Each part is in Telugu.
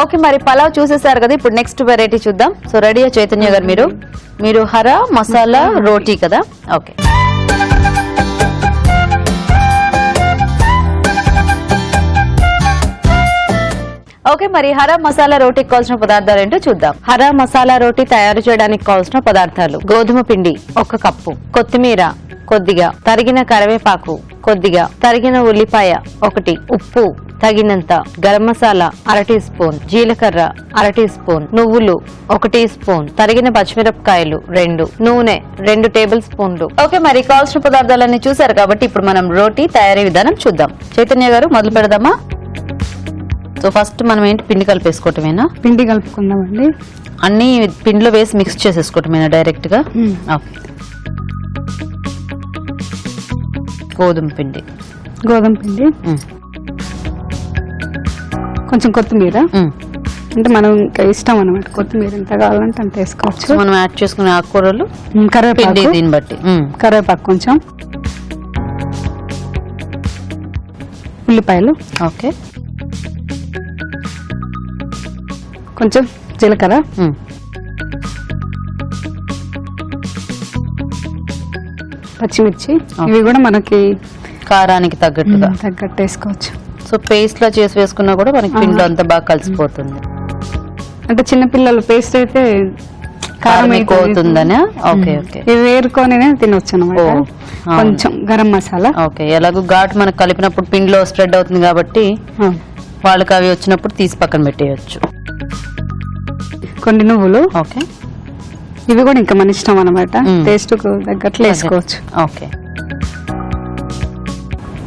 ఓకే, మరి పలావ్ చూసేసారు కదా, ఇప్పుడు నెక్స్ట్ వెరైటీ చూద్దాం. సో రెడీయా చైతన్య గారు? మీరు హరా మసాలా రోటీ కదా. ఓకే, ఓకే, మరి హరా మసాలా రోటీకి కావాల్సిన పదార్థాలు ఏంటో చూద్దాం. హరా మసాలా రోటీ తయారు చేయడానికి కావాల్సిన పదార్థాలు: గోధుమ పిండి 1 కప్పు, కొత్తిమీర కొద్దిగా, తరిగిన కరివేపాకు కొద్దిగా, తరిగిన ఉల్లిపాయ 1, ఉప్పు తగినంత, గరం మసాలా 1/2 టీ స్పూన్, జీలకర్ర 1/2 టీ స్పూన్, నువ్వులు 1 టీ స్పూన్, తరిగిన పచ్చిమిరపకాయలు 2, నూనె 2 టేబుల్ స్పూన్లు. ఓకే, మరి కావాల్సిన పదార్థాలన్నీ చూసారు కాబట్టి ఇప్పుడు మనం రోటీ తయారీ విధానం చూద్దాం. చైతన్య గారు మొదలు పెడదామా? సో ఫస్ట్ మనం ఏంటి, పిండి కలిపేసుకోవటమేనా? పిండి కలుపుకుందామండి. అన్ని పిండిలో వేసి మిక్స్ చేసేసుకోవటమేనా డైరెక్ట్ గా? ఓకే, గోధుమ పిండి కొంచెం కొత్తిమీర, అంటే మనం ఇంకా ఇష్టం అనమాట, కొత్తిమీర ఎంత కావాలంటే అంత వేసుకోవచ్చు. మనం యాడ్ చేసుకునే ఆకుకూరలు, కరివేపాకు, దీన్ని బట్టి కరివేపాకు కొంచెం, ఉల్లిపాయలు, ఓకే, కొంచెం జీలకర్ర, పచ్చిమిర్చి, ఇవి కూడా మనకి కారానికి తగ్గట్టు వేసుకోవచ్చు. సో పేస్ట్ లా చేసి వేసుకున్నా కూడా మనకి పిండి అంతా బాగా కలిసిపోతుంది. అంటే చిన్నపిల్లల పేస్ట్ అయితే కారం అవుతుందనే. ఓకే, ఓకే, ఇవి వేరుకొని తినొచ్చు అనమాట. కొంచెం గరం మసాలా, ఓకే, ఎలాగో ఘాటు మనకు కలిపినప్పుడు పిండిలో స్ప్రెడ్ అవుతుంది కాబట్టి వాళ్ళకి అవి వచ్చినప్పుడు తీసి పక్కన పెట్టేయచ్చు. కొన్ని నువ్వులు, ఓకే, ఇవి కూడా ఇంకా మన ఇష్టం అనమాట, టేస్ట్ కు తగ్గట్లు వేసుకోవచ్చు. ఓకే,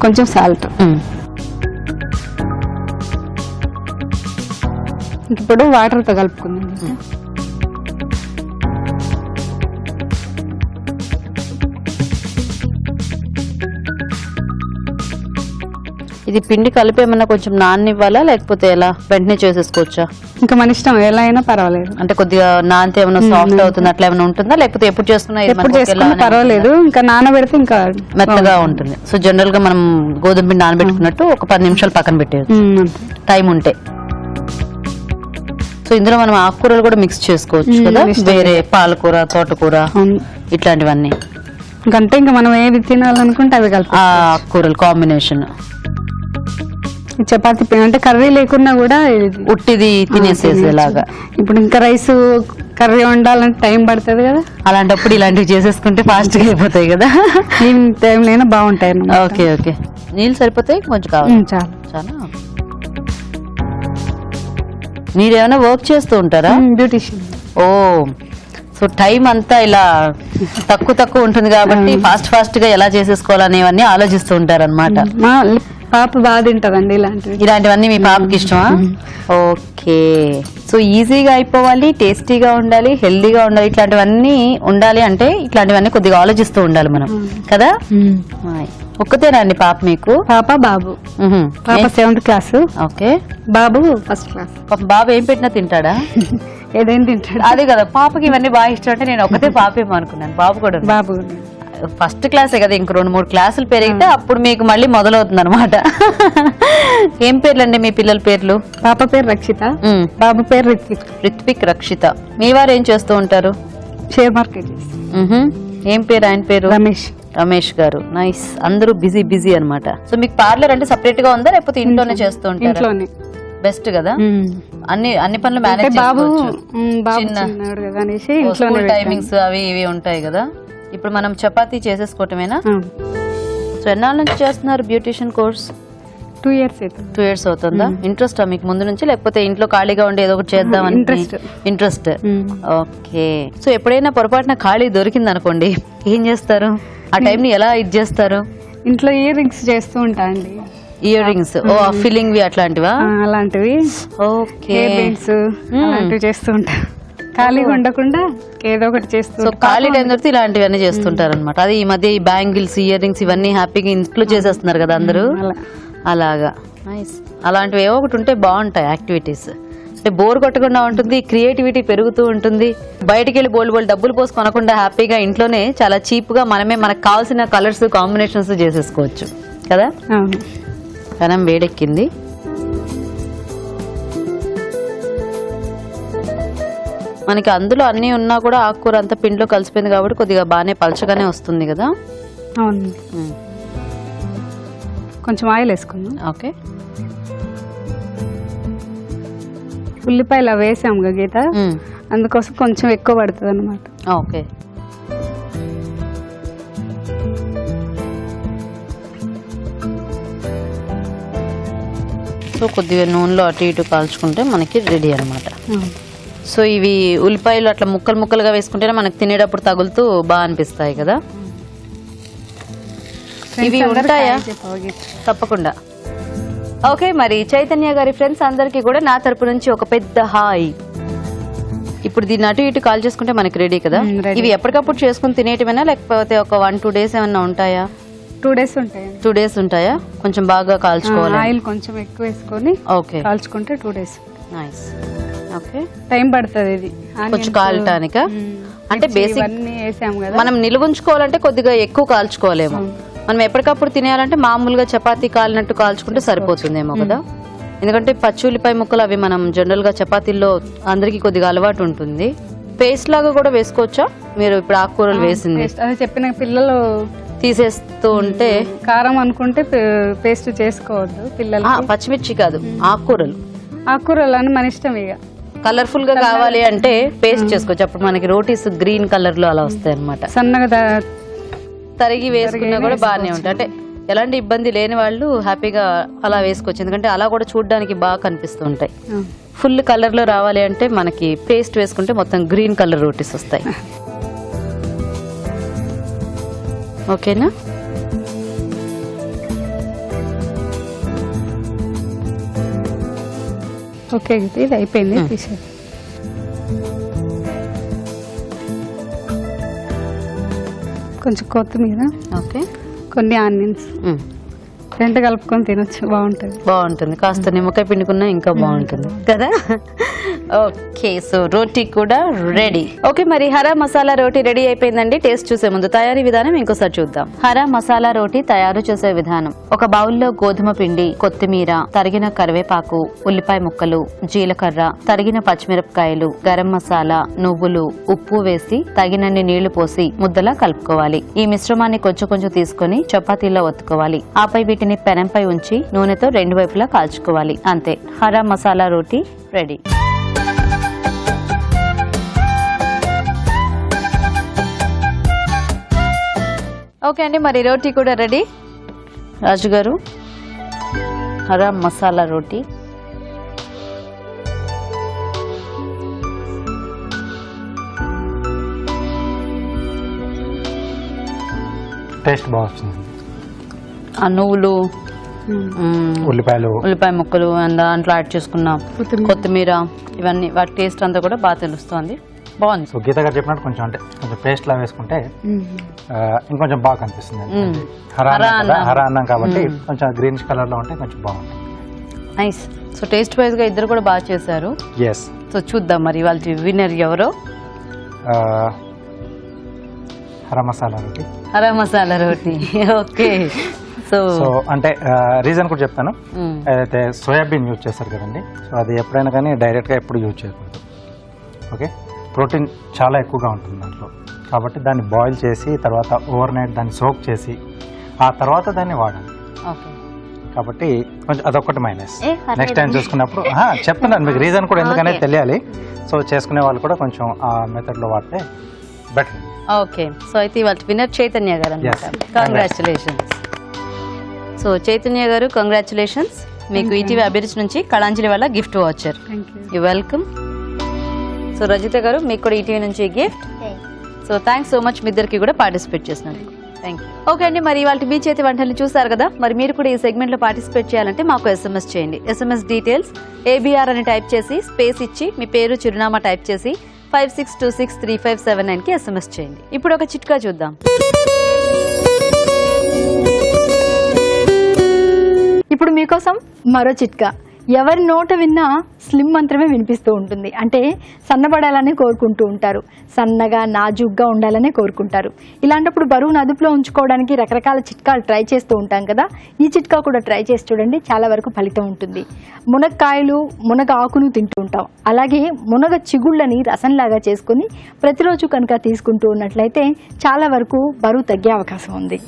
కొంచెం సాల్ట్. ఇప్పుడు వాటర్ తో కలుపుకుందాం. ఇది పిండి కలిపేమన్నా కొంచెం నాననివ్వాలా లేకపోతే ఎలా వెంటనే చేసేసుకోవచ్చా? ఇంకా మన ఇష్టం, ఎలా అయినా పర్వాలేదు. అంటే కొద్దిగా నానితే ఏమైనా సాఫ్ట్ అవుతుంది అట్లా ఏమైనా ఉంటుందా, లేకపోతే ఎప్పుడు చేసుకున్నా పర్వాలేదు, ఇంకా నానబెడితే ఇంకా మెత్తగా ఉంటుంది. సో జనరల్ గా మనం గోధుమ పిండి నానబెట్టుకున్నట్టు ఒక 10 నిమిషాలు పక్కన పెట్టేయచ్చు టైం ఉంటే. సో ఇందులో మనం ఆకుకూరలు కూడా మిక్స్ చేసుకోవచ్చు కదా, వేరే పాలకూర, తోటకూర ఇట్లాంటివన్నీ. ఇంకంటే ఇంకా మనం ఏది తినాలనుకుంటే అవి కలిపి ఆకుకూరలు కాంబినేషన్. చపాతి అంటే కర్రీ లేకున్నా కూడా ఉట్టిది తినేసేలాగా. ఇప్పుడు ఇంకా రైస్ కర్రీ వండాలంటే టైం పడుతుంది కదా, అలాంటప్పుడు ఇలాంటివి చేసేసుకుంటే ఫాస్ట్ గా అయిపోతాయి కదా, ఏం టైంలో బాగుంటాయి. ఓకే, ఓకే, నీళ్ళు సరిపోతాయి కొంచెం కావాలి. చాలా. మీరేమైనా వర్క్ చేస్తూ ఉంటారా? బ్యూటిషియన్. ఓ, సో టైం అంతా ఇలా తక్కువ ఉంటుంది కాబట్టి ఫాస్ట్ గా ఎలా చేసేసుకోవాలనేవన్నీ ఆలోచిస్తూ ఉంటారు అనమాట. పాప బాగా తింటదండి ఇలాంటివన్నీ. మీ పాపకి ఇష్టమా? ఓకే, సో ఈజీగా అయిపోవాలి, టేస్టీగా ఉండాలి, హెల్దీగా ఉండాలి, ఇట్లాంటివన్నీ ఉండాలి అంటే ఇట్లాంటివన్నీ కొద్దిగా ఆలోచిస్తూ ఉండాలి మనం కదా. ఒక్కతేనా అండి పాప మీకు? పాప బాబు. పాప 7th క్లాస్, ఓకే, బాబు 1st క్లాస్. బాబు ఏం పెట్టినా తింటాడా? ఏదైనా తింటాడు. అదే కదా, పాపకి ఇవన్నీ బాగా ఇష్టం. అంటే నేను ఒకటే పాపేమో అనుకున్నాను. బాబు కూడా? బాబు 1st క్లాసే కదా, ఇంక 2-3 క్లాసులు పెరిగితే అప్పుడు మీకు మళ్ళీ మొదలవుతుంది అనమాట. ఏం పేర్లండి మీ పిల్లల పేర్లు? పాప పేరు రక్షిత, బాబు పేరు రిత్విక్. రిత్విక్, రక్షిత. మీ వారు ఏం చేస్తూ ఉంటారు? Share market. ఏం పేరు ఆయన పేరు? రమేష్ గారు. నైస్. అందరూ బిజీ అనమాట. సో మీకు పార్లర్ అంటే సపరేట్ గా ఉందా లేకపోతే ఇంట్లోనే చేస్తూ ఉంటారు? ఇంట్లోనే. బెస్ట్ కదా, అన్ని పనులు మేనేజ్ చేసుకోవచ్చు. టైమింగ్స్ అవి ఇవి ఉంటాయి కదా. ఇప్పుడు మనం చపాతీ చేసేసుకోవటమేనా? సో ఎన్నాళ్ళ నుంచి చేస్తున్నారు బ్యూటిషియన్ కోర్స్? 2 years. 2 years అవుతుందా? ఇంట్రెస్ట్ మీకు ముందు నుంచి, లేకపోతే ఇంట్లో ఖాళీగా ఉండి ఏదో ఒకటి చేద్దామని ఇంట్రెస్ట్? ఓకే. సో ఎప్పుడైనా పొరపాటున ఖాళీ దొరికింది అనుకోండి, ఏం చేస్తారు? ఆ టైం ని ఎలా ఇది చేస్తారు? ఇంట్లో ఇయర్ రింగ్స్ చేస్తూ ఉంటా అండి. ఇయర్ రింగ్స్, ఫిల్లింగ్ అలాంటివా? అలాంటివి. ఓకే, అలాంటివి చేస్తూ ఉంటా, ఖాళీగా ఉండకుండా ఏదో ఒకటి చేస్తూ. సో ఖాళీ టైం దొరికితే ఇలాంటివన్నీ చేస్తుంటారు అనమాట. అది ఈ మధ్య ఈ బ్యాంగిల్స్, ఇయర్ రింగ్స్ ఇవన్నీ హ్యాపీగా ఇంట్లో చేసేస్తున్నారు కదా అందరూ. అలాగా. నైస్. అలాంటివి ఏవో ఒకటి ఉంటే బాగుంటాయి యాక్టివిటీస్. అంటే బోర్ కొట్టకుండా ఉంటుంది, క్రియేటివిటీ పెరుగుతూ ఉంటుంది. బయటికి వెళ్ళి బోల్డ్ డబ్బులు పోసి కొనకుండా హ్యాపీగా ఇంట్లోనే చాలా చీప్ గా మనమే మనకు కావాల్సిన కలర్స్ కాంబినేషన్స్ చేసేసుకోవచ్చు కదా. పెనం వేడెక్కింది. మనకి అందులో అన్ని ఉన్నా కూడా ఆకుకూర అంతా పిండిలో కలిసిపోయింది కాబట్టి కొద్దిగా బాగానే పలచగానే వస్తుంది కదా. అవునండి. కొంచెం ఆయిల్ వేసుకుందాం. ఓకే. ఉల్లిపాయలు అవి వేసాము కదా గీత, అందుకోసం కొంచెం ఎక్కువ పడుతుంది అన్నమాట. ఓకే. సో కొద్దిగా నూనెలో అటు ఇటు కాల్చుకుంటే మనకి రెడీ అనమాట. సో ఇవి ఉల్లిపాయలు అట్లా ముక్కలు ముక్కలుగా వేసుకుంటేనే మనకి తినేటప్పుడు తగులుతూ బాగా అనిపిస్తాయి కదా. ఇవి ఉంటాయా? తప్పకుండా. ఓకే, మరి చైతన్య గారి ఫ్రెండ్స్ అందరికీ కూడా నా తరపు నుంచి ఒక పెద్ద హాయ్. ఇప్పుడు దీన్ని అటు ఇటు కాల్ చేసుకుంటే మనకి రెడీ కదా. ఇవి ఎప్పటికప్పుడు చేసుకుని తినేటివేనా లేకపోతే ఒక 1-2 days ఏమన్నా ఉంటాయా? 2 days ఉంటాయి. 2 days ఉంటాయా? కొంచెం బాగా కాల్చుకోవాలి. ఆయిల్ కొంచెం ఎక్కువ వేసుకొని ఓకే కాల్చుకుంటే 2 days. నైస్. ఓకే, టైం పడుతుంది ఇది కొంచెం కాలటానిక. అంటే బేసిక్ అన్ని వేసాము కదా, మనం నిలువ ఉంచుకోవాలంటే కొద్దిగా ఎక్కువ కాల్చుకోవాలేమో. మనం ఎప్పటికప్పుడు తినేయాలంటే మామూలుగా చపాతీ కాలినట్టు కాల్చుకుంటే సరిపోతుందేమో కదా. ఎందుకంటే పచ్చి ఉల్లిపాయ ముక్కలు అవి మనం జనరల్ గా చపాతీల్లో అందరికి కొద్దిగా అలవాటు ఉంటుంది. పేస్ట్ లాగా కూడా వేసుకోవచ్చా మీరు? ఇప్పుడు ఆకుకూరలు వేసింది అదే చెప్పిన, పిల్లలు తీసేస్తూ ఉంటే కారం అనుకుంటే పేస్ట్ చేసుకోవద్దు పిల్లలు. పచ్చిమిర్చి కాదు, ఆకుకూరలు. ఆకుకూరలు అని మన ఇష్టం. ఇక కలర్ఫుల్ గా కావాలి అంటే పేస్ట్ చేసుకోవచ్చు. అప్పుడు మనకి రోటీస్ గ్రీన్ కలర్ లో అలా వస్తాయి అనమాట. సన్నగా తరిగి వేసుకున్నా కూడా బాగానే ఉంటాయి. అంటే ఎలాంటి ఇబ్బంది లేని వాళ్ళు హ్యాపీగా అలా వేసుకోవచ్చు. ఎందుకంటే అలా కూడా చూడడానికి బాగా కనిపిస్తూ ఉంటాయి. ఫుల్ కలర్ లో రావాలి అంటే మనకి పేస్ట్ వేసుకుంటే మొత్తం గ్రీన్ కలర్ రోటీస్ వస్తాయి. ఓకేనా? ఓకే, ఇది అయిపోయింది. తీసేది కొంచెం కొత్తిమీర, ఓకే, కొన్ని ఆనియన్స్, రెండు కలుపుకొని తినొచ్చు. బాగుంటుంది. కాస్త నిమ్మకాయ పిండుకున్నా ఇంకా బాగుంటుంది కదా. ఓకే, సో రోటీ కూడా రెడీ. ఓకే, మరి హరా మసాలా రోటీ రెడీ అయిపోయిందండి. టేస్ట్ చూసే ముందు తయారీ విధానం ఇంకోసారి చూద్దాం. హరా మసాలా రోటీ తయారు చేసే విధానం: ఒక బౌల్లో గోధుమ పిండి, కొత్తిమీర, తరిగిన కరివేపాకు, ఉల్లిపాయ ముక్కలు, జీలకర్ర, తరిగిన పచ్చిమిరపకాయలు, గరం మసాలా, నువ్వులు, ఉప్పు వేసి తగినన్ని నీళ్లు పోసి ముద్దలా కలుపుకోవాలి. ఈ మిశ్రమాన్ని కొంచెం కొంచెం తీసుకుని చపాతీలో ఒత్తుకోవాలి. ఆపై వీటిని పెనంపై ఉంచి నూనెతో 2 వైపులా కాల్చుకోవాలి. అంతే, హరా మసాలా రోటీ రెడీ. ఓకే అండి, మరి రోటీ కూడా రెడీ. రాజు గారు, హరా మసాలా రోటీ టేస్ట్ బాగా వచ్చింది. ఆ నువ్వులు, ఉల్లిపాయ ముక్కలు దాంట్లో యాడ్ చేసుకున్నాం, కొత్తిమీర, ఇవన్నీ వాటి టేస్ట్ అంతా కూడా బాగా తెలుస్తుంది. బాగుంది. సో గీత గారు చెప్పినట్టు కొంచెం అంటే కొంచెం పేస్ట్ లా వేసుకుంటే ఇంకొంచెం బాగా కనిపిస్తుంది. హరా అన్నం కాబట్టి కొంచెం గ్రీనిష్ కలర్ లో ఉంటే కొంచెం బాగుంటుంది. నైస్. సో టేస్ట్ వైజ్ గా ఇద్దరు కూడా బాగా చేశారు. ఎస్. సో చూద్దాం మరి వాళ్ళ విన్నర్ ఎవరో. హరా మసాలా రోటీ. హరా మసాలా రోటీ. ఓకే. సో అంటే రీజన్ కూడా చెప్తాను. ఏదైతే సోయాబీన్ యూజ్ చేస్తారు కదండి, సో అది ఎప్పుడైనా కానీ డైరెక్ట్గా ఎప్పుడు యూజ్ చేయకూడదు. ఓకే, ప్రోటీన్ చాలా ఎక్కువగా ఉంటుంది దాంట్లో. కాబట్టి దాన్ని బాయిల్ చేసి తర్వాత ఓవర్ నైట్ దాన్ని సోక్ చేసి ఆ తర్వాత దాన్ని వాడాలి. ఓకే, కాబట్టి కొంచెం అదొకటి మైనస్. నెక్స్ట్ టైం చూసుకున్నప్పుడు చెప్తున్నాను మీకు రీజన్ కూడా ఎందుకనేది తెలియాలి. సో చేసుకునే వాళ్ళు కూడా కొంచెం ఆ మెథడ్లో వాడితే బెటర్. ఓకే, సో అయితే ఇవాళ విన్నర్ చైతన్య గారు అన్నమాట. కంగ్రాచులేషన్స్. సో చైతన్య గారు, కంగ్రాచులేషన్స్. మీకు ఈటీవీ అభిరుచి నుంచి కళాంజలి వల్ల gift voucher. You welcome. So Rajitha garu, మీకు కూడా ఈటీవీ నుంచి gift. So thanks so much మీ ఇద్దరికి కూడా పార్టిసిపేట్ చేసినందుకు. Thank you. ఓకే అండి, మరి ఇవాళ మీ చేతి వంటల్ని చూసారు కదా. మరి మీరు కూడా ఈ సెగ్మెంట్ లో పార్టిసిపేట్ చేయాలంటే మాకు SMS చేయండి. SMS డీటెయిల్స్ ABR అని టైప్ చేసి స్పేస్ ఇచ్చి మీ పేరు, చిరునామా టైప్ చేసి 56263579 కి SMS చేయండి. ఇప్పుడు ఒక చిట్కా చూద్దాం. ఇప్పుడు మీకోసం మరో చిట్కా. ఎవరి నోట విన్నా స్లిమ్ మంత్రమే వినిపిస్తూ ఉంటుంది. అంటే సన్నబడాలని కోరుకుంటూ ఉంటారు, సన్నగా నాజుగ్గా ఉండాలనే కోరుకుంటారు. ఇలాంటప్పుడు బరువును అదుపులో ఉంచుకోవడానికి రకరకాల చిట్కాలు ట్రై చేస్తూ ఉంటాం కదా. ఈ చిట్కా కూడా ట్రై చేసి చూడండి, చాలా వరకు ఫలితం ఉంటుంది. మునక్కాయలు, మునగ ఆకును తింటూ ఉంటాం. అలాగే మునగ చిగుళ్ళని రసంలాగా చేసుకుని ప్రతిరోజు కనుక తీసుకుంటూ ఉన్నట్లయితే చాలా వరకు బరువు తగ్గే అవకాశం ఉంది.